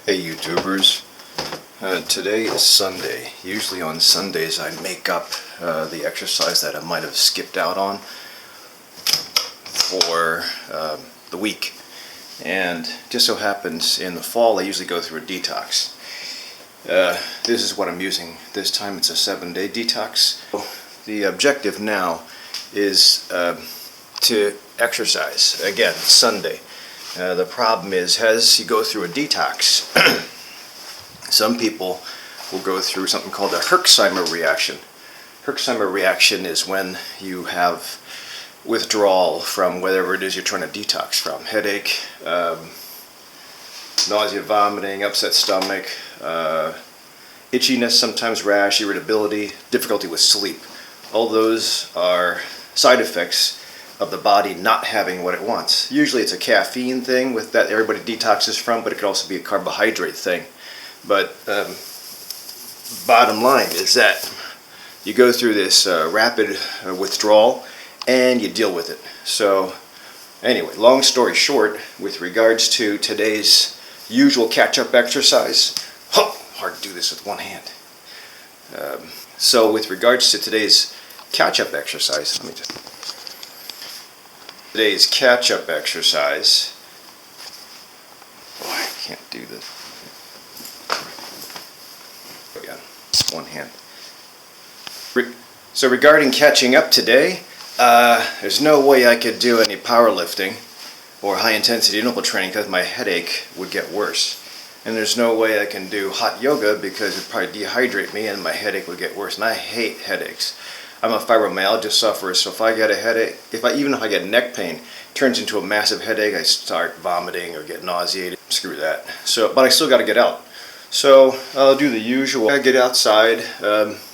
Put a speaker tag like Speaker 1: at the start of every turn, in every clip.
Speaker 1: Hey YouTubers, today is Sunday. Usually on Sundays I make up the exercise that I might have skipped out on for the week. And just so happens in the fall I usually go through a detox. This is what I'm using. This time it's a 7-day detox. The objective now is to exercise. Again, Sunday. The problem is, as you go through a detox, some people will go through something called a Herxheimer reaction. Herxheimer reaction is when you have withdrawal from whatever it is you're trying to detox from. Headache, nausea, vomiting, upset stomach, itchiness, sometimes rash, irritability, difficulty with sleep. All those are side effects of the body not having what it wants. Usually it's a caffeine thing with that everybody detoxes from, but it could also be a carbohydrate thing. But bottom line is that you go through this rapid withdrawal and you deal with it. So anyway, long story short, with regards to today's usual catch-up exercise, hard to do this with one hand. So with regards to today's catch-up exercise, today's catch-up exercise, I can't do this. Again, one hand. So regarding catching up today, there's no way I could do any powerlifting or high-intensity interval training because my headache would get worse. And there's no way I can do hot yoga because it would probably dehydrate me and my headache would get worse. And I hate headaches. I'm a fibromyalgia sufferer, so if I get a headache, even if I get neck pain, it turns into a massive headache, I start vomiting or get nauseated. Screw that. But I still got to get out. So I'll do the usual. I get outside,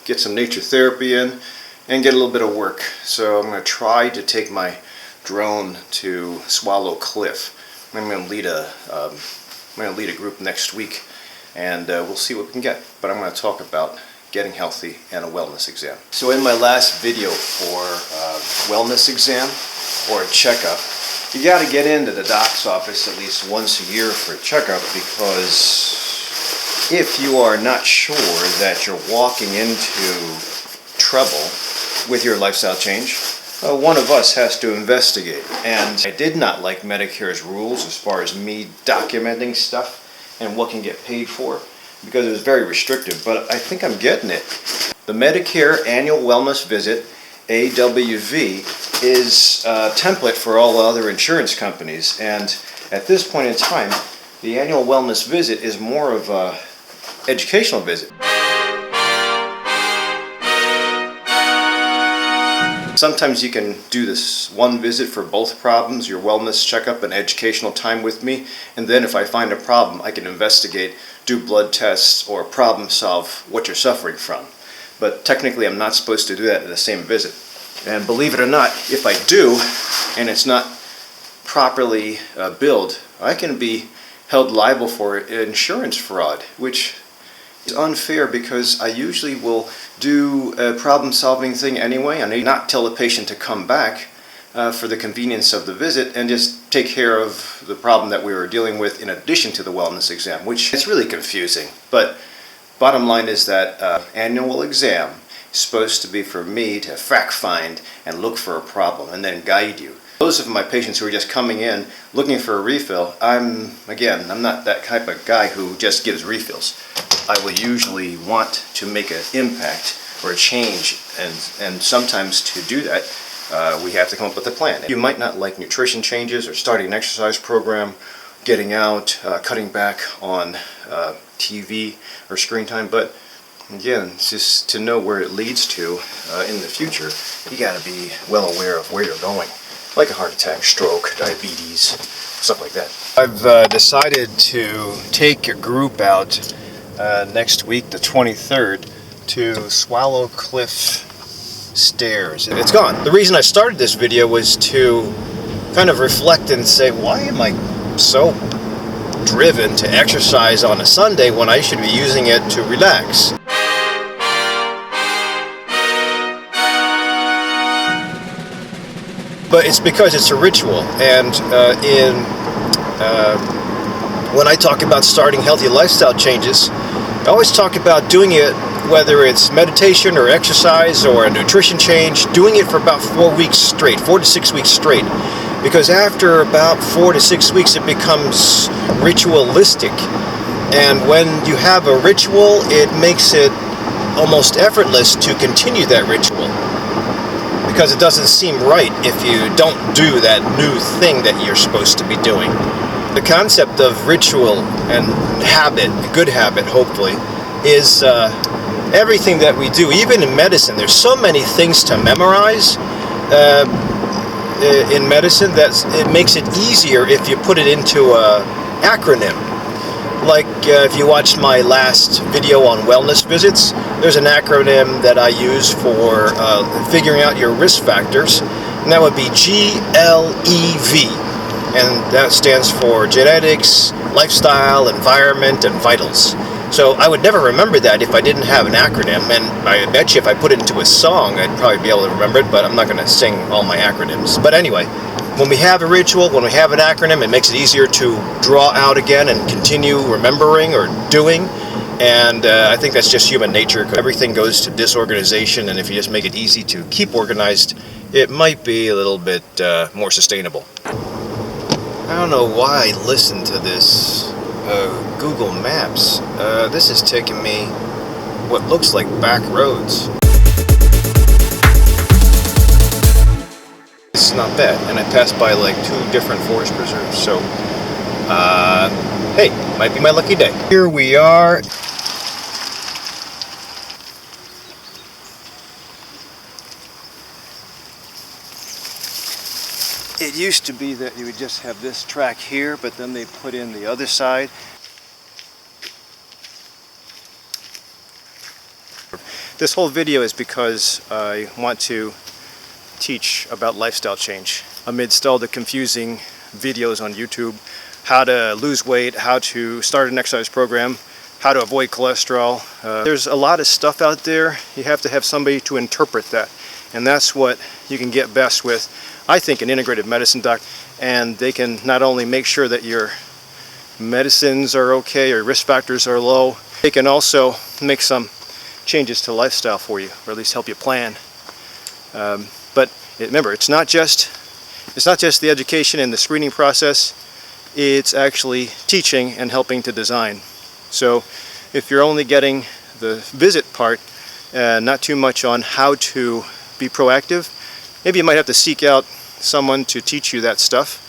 Speaker 1: get some nature therapy in, and get a little bit of work. So I'm going to try to take my drone to Swallow Cliff. I'm going to lead a group next week, and we'll see what we can get. But I'm going to talk about getting healthy and a wellness exam. So in my last video for wellness exam or a checkup, you got to get into the doc's office at least once a year for a checkup, because if you are not sure that you're walking into trouble with your lifestyle change, one of us has to investigate. And I did not like Medicare's rules as far as me documenting stuff and what can get paid for, because it was very restrictive, but I think I'm getting it. The Medicare Annual Wellness Visit, AWV, is a template for all other insurance companies, and at this point in time, the Annual Wellness Visit is more of an educational visit. Sometimes you can do this one visit for both problems, your wellness checkup and educational time with me, and then if I find a problem, I can investigate, do blood tests, or problem solve what you're suffering from. But technically I'm not supposed to do that in the same visit. And believe it or not, if I do, and it's not properly billed, I can be held liable for insurance fraud, which is unfair because I usually will do a problem-solving thing anyway. I need not tell the patient to come back for the convenience of the visit and just take care of the problem that we were dealing with in addition to the wellness exam, which is really confusing. But bottom line is that annual exam is supposed to be for me to fact-find and look for a problem and then guide you. Those of my patients who are just coming in looking for a refill, I'm not that type of guy who just gives refills. I will usually want to make an impact or a change, and sometimes to do that, we have to come up with a plan. You might not like nutrition changes or starting an exercise program, getting out, cutting back on TV or screen time, but again, just to know where it leads to in the future, you got to be well aware of where you're going. Like a heart attack, stroke, diabetes, stuff like that. I've decided to take a group out next week, the 23rd, to Swallow Cliff Stairs. It's gone. The reason I started this video was to kind of reflect and say, why am I so driven to exercise on a Sunday when I should be using it to relax? But it's because it's a ritual, and in when I talk about starting healthy lifestyle changes, I always talk about doing it, whether it's meditation or exercise or a nutrition change, doing it for about 4 weeks straight, 4 to 6 weeks straight. Because after about 4 to 6 weeks, it becomes ritualistic. And when you have a ritual, it makes it almost effortless to continue that ritual. Because it doesn't seem right if you don't do that new thing that you're supposed to be doing. The concept of ritual and habit, a good habit hopefully, is everything that we do. Even in medicine, there's so many things to memorize in medicine that it makes it easier if you put it into an acronym. Like if you watched my last video on wellness visits, there's an acronym that I use for figuring out your risk factors, and that would be GLEV, and that stands for genetics, lifestyle, environment, and vitals. So I would never remember that if I didn't have an acronym, and I bet you if I put it into a song, I'd probably be able to remember it, but I'm not going to sing all my acronyms. But anyway, when we have a ritual, when we have an acronym, it makes it easier to draw out again and continue remembering or doing. And I think that's just human nature. Everything goes to disorganization, and if you just make it easy to keep organized, it might be a little bit more sustainable. I don't know why I listened to this Google Maps. This is taking me what looks like back roads. It's not bad, and I passed by like 2 different forest preserves, so hey, might be my lucky day. Here we are. It used to be that you would just have this track here, but then they put in the other side. This whole video is because I want to teach about lifestyle change amidst all the confusing videos on YouTube. How to lose weight, how to start an exercise program, how to avoid cholesterol. There's a lot of stuff out there. You have to have somebody to interpret that, and that's what you can get best with, I think, an integrative medicine doctor. And they can not only make sure that your medicines are okay, your risk factors are low, they can also make some changes to lifestyle for you, or at least help you plan. But remember, it's not just the education and the screening process, it's actually teaching and helping to design. So if you're only getting the visit part, not too much on how to be proactive, maybe you might have to seek out someone to teach you that stuff,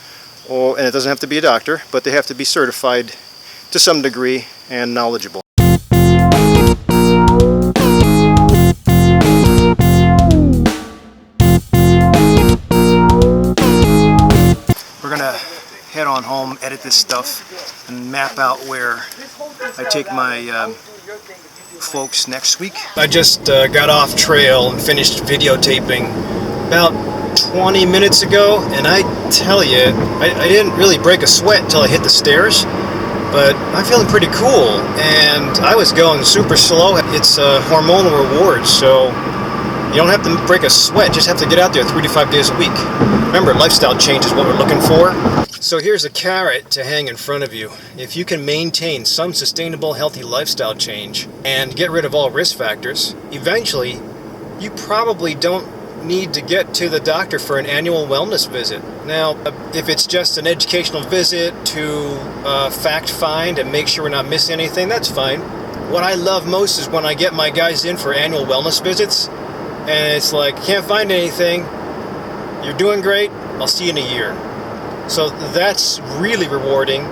Speaker 1: and it doesn't have to be a doctor, but they have to be certified to some degree and knowledgeable. We're gonna head on home, edit this stuff, and map out where I take my folks next week. I just got off trail and finished videotaping about 20 minutes ago, and I tell you, I didn't really break a sweat until I hit the stairs, but I'm feeling pretty cool, and I was going super slow. It's a hormonal reward, so you don't have to break a sweat, just have to get out there 3 to 5 days a week. Remember, lifestyle change is what we're looking for. So here's a carrot to hang in front of you. If you can maintain some sustainable, healthy lifestyle change and get rid of all risk factors, eventually you probably don't need to get to the doctor for an annual wellness visit. Now, if it's just an educational visit to fact find and make sure we're not missing anything, that's fine. What I love most is when I get my guys in for annual wellness visits, and it's like, can't find anything, you're doing great, I'll see you in a year. So that's really rewarding.